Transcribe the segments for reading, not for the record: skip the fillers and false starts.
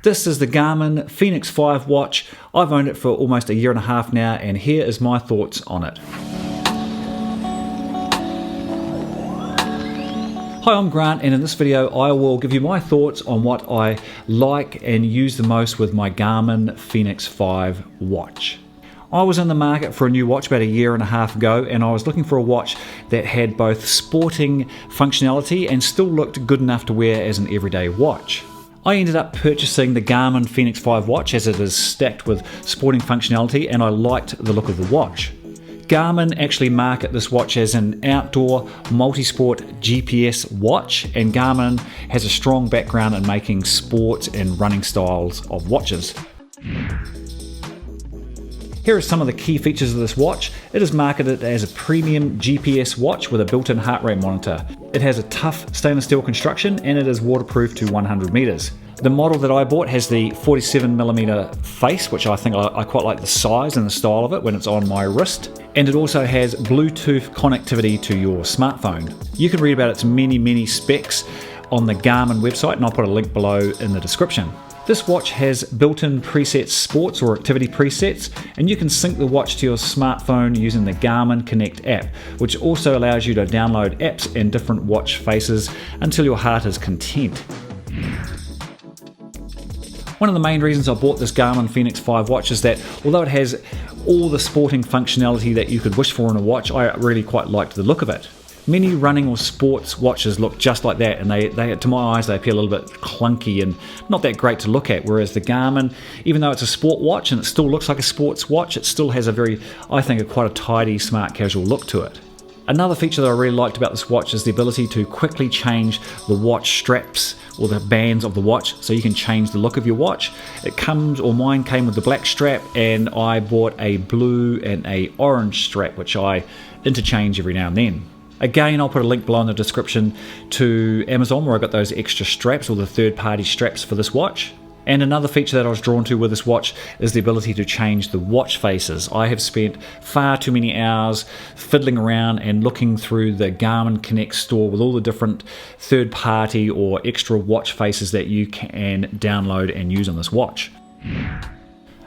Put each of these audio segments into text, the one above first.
This is the Garmin Fenix 5 watch. I've owned it for almost a year and a half now, and here is my thoughts on it. Hi, I'm Grant, and in this video I will give you my thoughts on what I like and use the most with my Garmin Fenix 5 watch. I was in the market for a new watch about a year and a half ago, and I was looking for a watch that had both sporting functionality and still looked good enough to wear as an everyday watch. I ended up purchasing the Garmin Fenix 5 watch as it is stacked with sporting functionality, and I liked the look of the watch. Garmin actually market this watch as an outdoor multi-sport GPS watch, and Garmin has a strong background in making sports and running styles of watches. Here are some of the key features of this watch. It is marketed as a premium GPS watch with a built-in heart rate monitor. It has a tough stainless steel construction, and it is waterproof to 100 meters. The model that I bought has the 47mm face, which I think I quite like the size and the style of it when it's on my wrist. And it also has Bluetooth connectivity to your smartphone. You can read about its many specs on the Garmin website, and I'll put a link below in the description. This watch has built-in presets, sports or activity presets, and you can sync the watch to your smartphone using the Garmin Connect app, which also allows you to download apps and different watch faces until your heart is content. One of the main reasons I bought this Garmin Fenix 5 watch is that although it has all the sporting functionality that you could wish for in a watch, I really quite liked the look of it. Many running or sports watches look just like that, and they to my eyes, they appear a little bit clunky and not that great to look at, whereas the Garmin, even though it's a sport watch and it still looks like a sports watch, it still has quite a tidy, smart, casual look to it. Another feature that I really liked about this watch is the ability to quickly change the watch straps or the bands of the watch, so you can change the look of your watch. Mine came with the black strap, and I bought a blue and a orange strap, which I interchange every now and then. Again, I'll put a link below in the description to Amazon where I got those extra straps or the third-party straps for this watch. And another feature that I was drawn to with this watch is the ability to change the watch faces. I have spent far too many hours fiddling around and looking through the Garmin Connect store with all the different third-party or extra watch faces that you can download and use on this watch.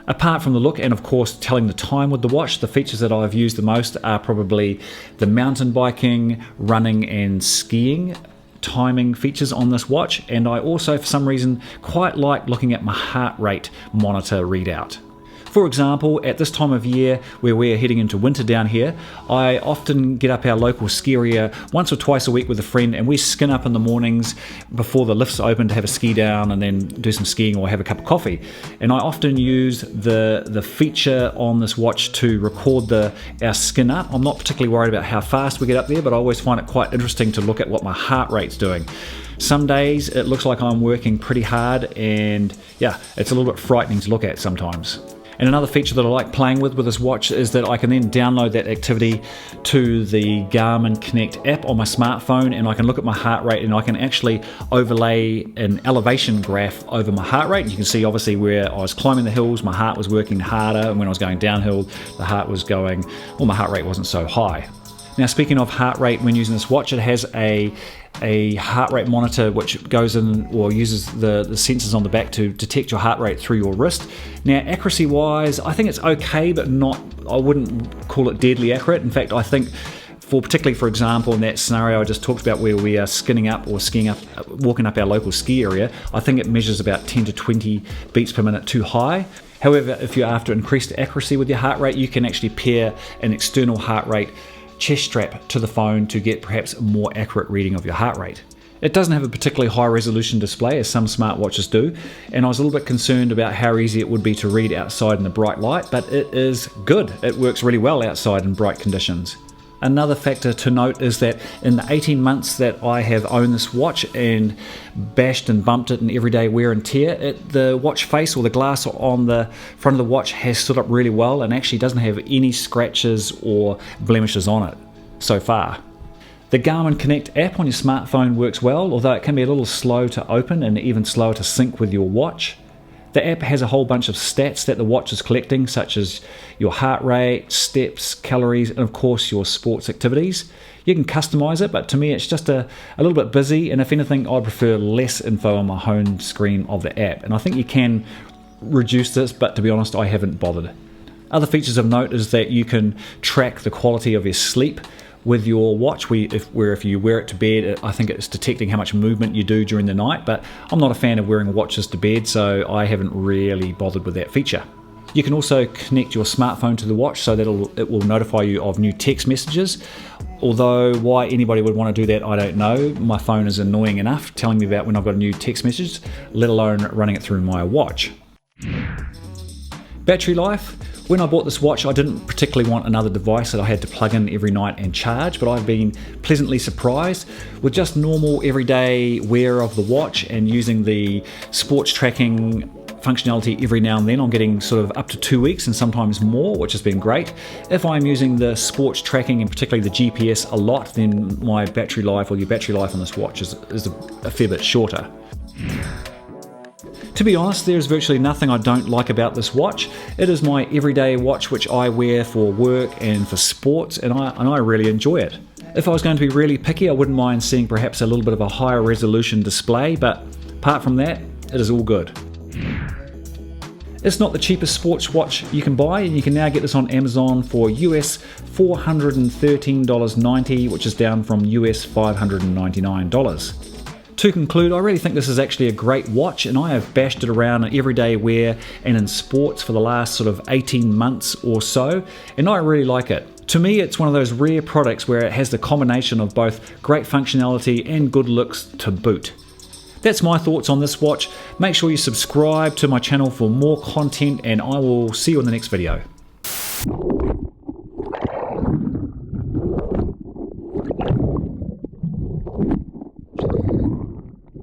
Apart from the look and of course telling the time with the watch, the features that I've used the most are probably the mountain biking, running and skiing timing features on this watch, and I also for some reason quite like looking at my heart rate monitor readout. For example, at this time of year where we're heading into winter down here, I often get up our local ski area once or twice a week with a friend, and we skin up in the mornings before the lifts open to have a ski down and then do some skiing or have a cup of coffee. And I often use the feature on this watch to record our skin up. I'm not particularly worried about how fast we get up there, but I always find it quite interesting to look at what my heart rate's doing. Some days it looks like I'm working pretty hard, and yeah, it's a little bit frightening to look at sometimes. And another feature that I like playing with this watch is that I can then download that activity to the Garmin Connect app on my smartphone, and I can look at my heart rate, and I can actually overlay an elevation graph over my heart rate. And you can see obviously where I was climbing the hills, my heart was working harder, and when I was going downhill, my heart rate wasn't so high. Now, speaking of heart rate, when using this watch, it has a heart rate monitor which goes in or uses the sensors on the back to detect your heart rate through your wrist. Now, accuracy wise, I think it's okay, but I wouldn't call it deadly accurate. In fact, I think particularly for example in that scenario I just talked about where we are skinning up or skiing up, walking up our local ski area, I think it measures about 10 to 20 beats per minute too high. However, if you're after increased accuracy with your heart rate, you can actually pair an external heart rate chest strap to the phone to get perhaps a more accurate reading of your heart rate. It doesn't have a particularly high resolution display as some smartwatches do, and I was a little bit concerned about how easy it would be to read outside in the bright light, but it is good. It works really well outside in bright conditions. Another factor to note is that in the 18 months that I have owned this watch and bashed and bumped it in everyday wear and tear, the watch face or the glass on the front of the watch has stood up really well and actually doesn't have any scratches or blemishes on it so far. The Garmin Connect app on your smartphone works well, although it can be a little slow to open and even slower to sync with your watch. The app has a whole bunch of stats that the watch is collecting, such as your heart rate, steps, calories, and of course your sports activities. You can customize it, but to me it's just a little bit busy, and if anything I prefer less info on my home screen of the app. And I think you can reduce this, but to be honest I haven't bothered. Other features of note is that you can track the quality of your sleep with your watch, where if you wear it to bed, I think it's detecting how much movement you do during the night, but I'm not a fan of wearing watches to bed, so I haven't really bothered with that feature. You can also connect your smartphone to the watch so that it will notify you of new text messages, although why anybody would want to do that I don't know. My phone is annoying enough telling me about when I've got a new text message, let alone running it through my watch. Battery life. When I bought this watch, I didn't particularly want another device that I had to plug in every night and charge, but I've been pleasantly surprised with just normal everyday wear of the watch and using the sports tracking functionality every now and then. I'm getting sort of up to 2 weeks and sometimes more, which has been great. If I'm using the sports tracking and particularly the GPS a lot, then my battery life, or your battery life on this watch is a fair bit shorter. To be honest, there's virtually nothing I don't like about this watch. It is my everyday watch which I wear for work and for sports, and I really enjoy it. If I was going to be really picky, I wouldn't mind seeing perhaps a little bit of a higher resolution display, but apart from that, it is all good. It's not the cheapest sports watch you can buy, and you can now get this on Amazon for US $413.90, which is down from US $599. To conclude, I really think this is actually a great watch, and I have bashed it around in everyday wear and in sports for the last sort of 18 months or so, and I really like it. To me, it's one of those rare products where it has the combination of both great functionality and good looks to boot. That's my thoughts on this watch. Make sure you subscribe to my channel for more content, and I will see you in the next video.